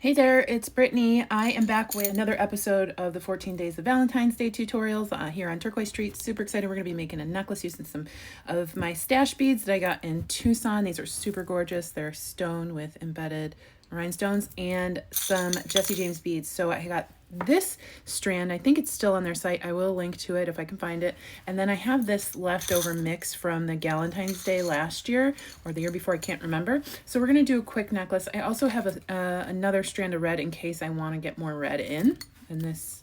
Hey there, it's Brittany. I am back with another episode of the 14 Days of Valentine's Day tutorials here on Turquoise.Street. Super excited. We're going to be making a necklace using some of my stash beads that I got in Tucson. These are super gorgeous. They're stone with embedded rhinestones and some Jesse James beads. So I got this strand. I think it's still on their site. I will link to it if I can find it. And then I have this leftover mix from the Valentine's Day last year or the year before, I can't remember. So we're going to do a quick necklace. I also have another strand of red in case I want to get more red in. And this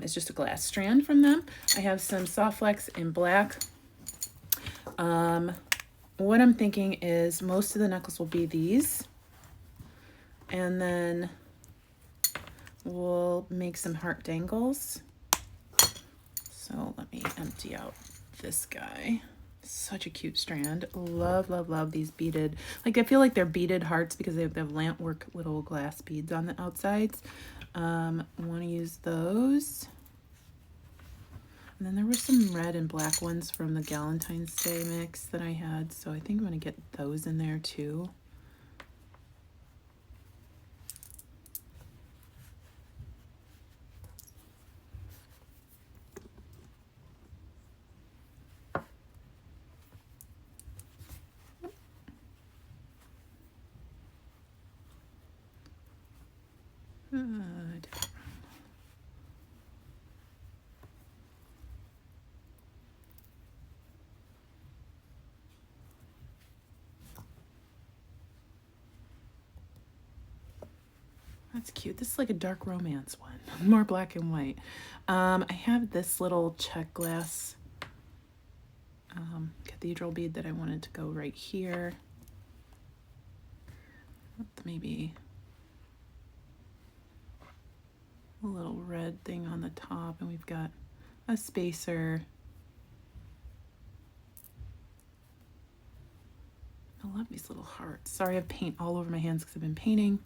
is just a glass strand from them. I have some soft flex in black. What I'm thinking is most of the necklace will be these. And then we'll make some heart dangles. So let me empty out this guy. Such a cute strand. Love, love, love these beaded. Like I feel like they're beaded hearts because they have lamp work little glass beads on the outsides. I want to use those. And then there were some red and black ones from the Valentine's Day mix that I had. So I think I'm going to get those in there too. Good. That's cute. This is like a dark romance one, more black and white. I have this little check glass cathedral bead that I wanted to go right here. Maybe a little red thing on the top, and we've got a spacer. I love these little hearts. Sorry, I have paint all over my hands because I've been painting.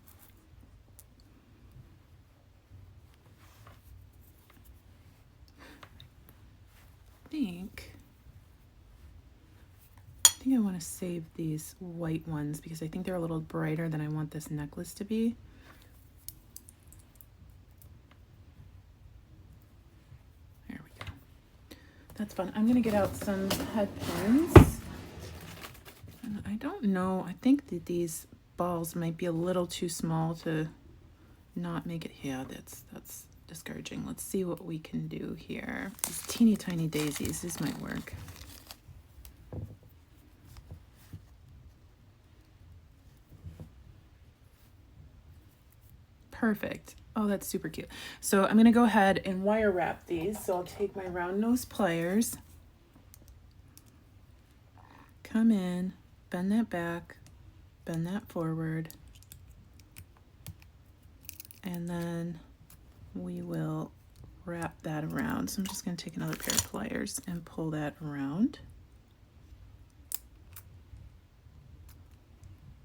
I think I want to save these white ones because I think they're a little brighter than I want this necklace to be. There we go. That's fun. I'm going to get out some head pins. And I don't know. I think that these balls might be a little too small to not make it. Yeah, that's discouraging. Let's see what we can do here. These teeny tiny daisies. This might work. Perfect. Oh, that's super cute. So I'm going to go ahead and wire wrap these. So I'll take my round nose pliers, come in, bend that back, bend that forward, and then we will wrap that around. So I'm just going to take another pair of pliers and pull that around.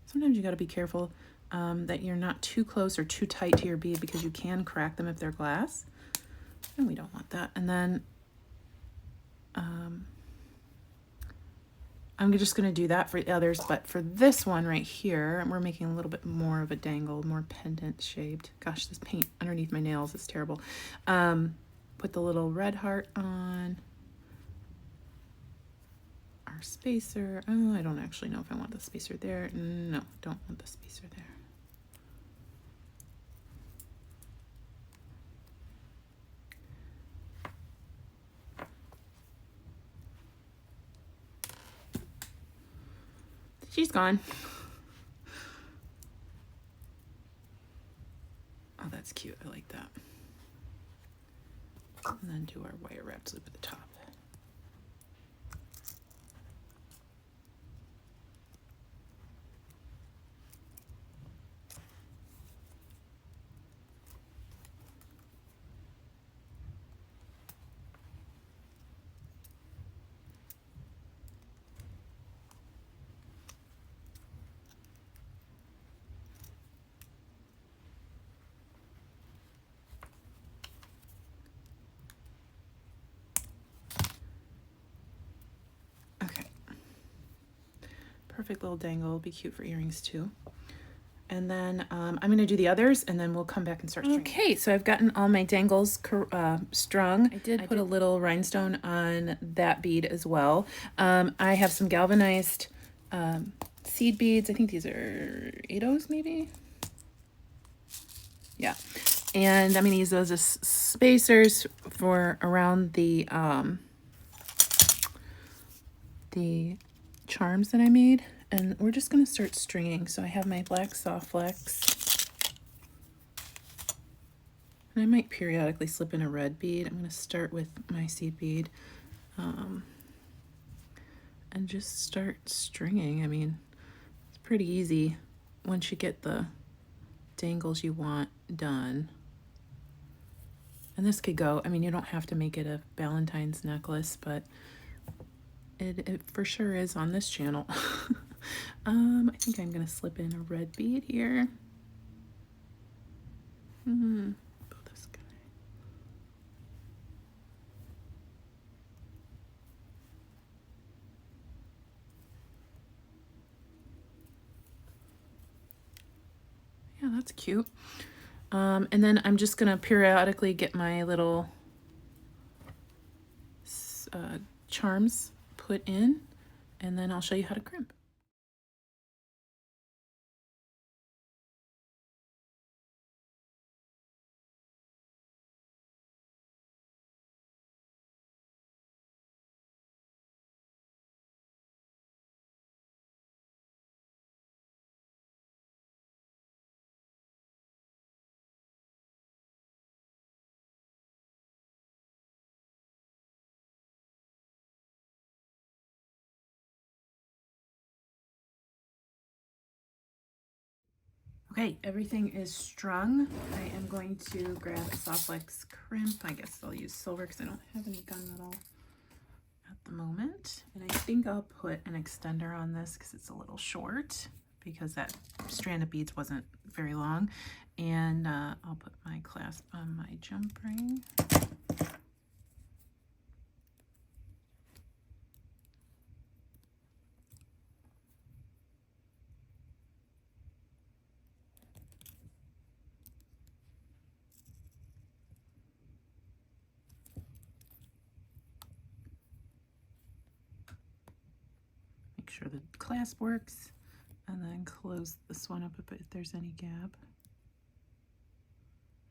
Sometimes you got to be careful that you're not too close or too tight to your bead because you can crack them if they're glass, and we don't want that. And then I'm just going to do that for the others, but for this one right here, we're making a little bit more of a dangle, more pendant shaped. Gosh, this paint underneath my nails is terrible. Put the little red heart on. Our spacer. Oh, I don't actually know if I want the spacer there. No, don't want the spacer there. She's gone. Oh, that's cute. I like that. And then do our wire wrapped loop at the top. Perfect little dangle. Will be cute for earrings too. And then I'm going to do the others, and then we'll come back and start stringing. Okay, so I've gotten all my dangles strung. I did put a little rhinestone on that bead as well. I have some galvanized seed beads. I think these are 8/0s maybe? Yeah. And I'm going to use those as spacers for around the charms that I made. And we're just going to start stringing. So I have my black soft flex. And I might periodically slip in a red bead. I'm going to start with my seed bead. And just start stringing. I mean, it's pretty easy once you get the dangles you want done. And this could go, I mean, you don't have to make it a Valentine's necklace, but it for sure is on this channel. I think I'm gonna slip in a red bead here. Pull this guy. Yeah, that's cute. And then I'm just gonna periodically get my little charms put in, and then I'll show you how to crimp. Okay, everything is strung. I am going to grab a soft flex crimp. I guess I'll use silver because I don't have any gunmetal at the moment. And I think I'll put an extender on this because it's a little short, because that strand of beads wasn't very long. And I'll put my clasp on my jump ring. Make sure the clasp works, and then close this one up if there's any gap.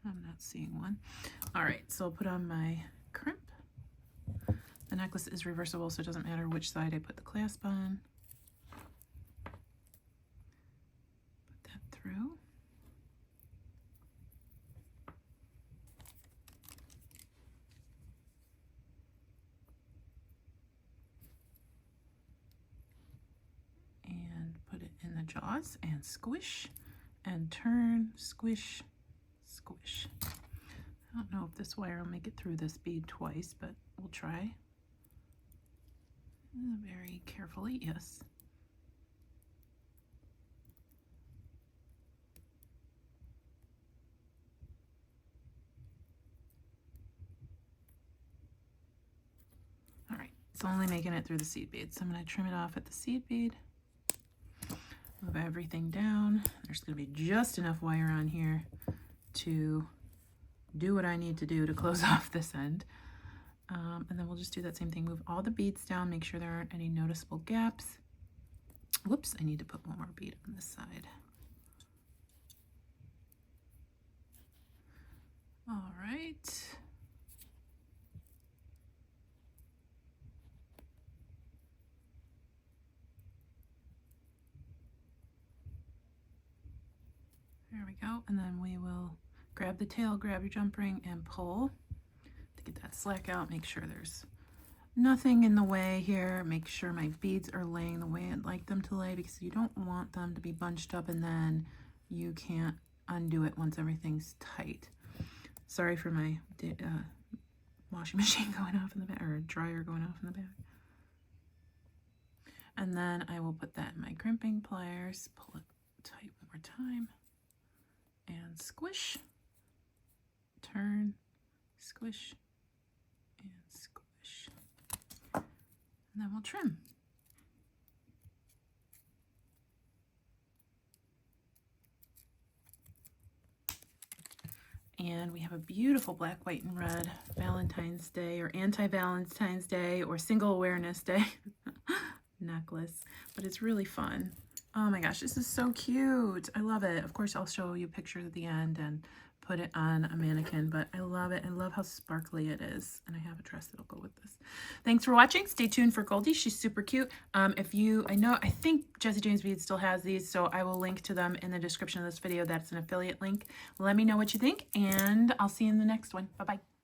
I'm not seeing one. All right, so I'll put on my crimp. The necklace is reversible, so it doesn't matter which side I put the clasp on. Put that through. And put it in the jaws and squish and turn, squish, squish. I don't know if this wire will make it through this bead twice, but we'll try. Very carefully, yes. All right, it's only making it through the seed bead, so I'm going to trim it off at the seed bead. Move everything down. There's going to be just enough wire on here to do what I need to do to close off this end. And then we'll just do that same thing. Move all the beads down, make sure there aren't any noticeable gaps. Whoops, I need to put one more bead on this side. All right. There we go. And then we will grab the tail, grab your jump ring, and pull to get that slack out. Make sure there's nothing in the way here. Make sure my beads are laying the way I'd like them to lay, because you don't want them to be bunched up and then you can't undo it once everything's tight. Sorry for my washing machine going off in the back, or dryer going off in the back. And then I will put that in my crimping pliers, pull it tight one more time, and squish, turn, squish, and squish. And then we'll trim. And we have a beautiful black, white, and red Valentine's Day or anti-Valentine's Day or single awareness day necklace, but it's really fun. Oh my gosh, this is so cute. I love it. Of course, I'll show you pictures at the end and put it on a mannequin, but I love it. I love how sparkly it is. And I have a dress that'll go with this. Thanks for watching. Stay tuned for Goldie. She's super cute. I think Jesse James Beads still has these, so I will link to them in the description of this video. That's an affiliate link. Let me know what you think, and I'll see you in the next one. Bye-bye.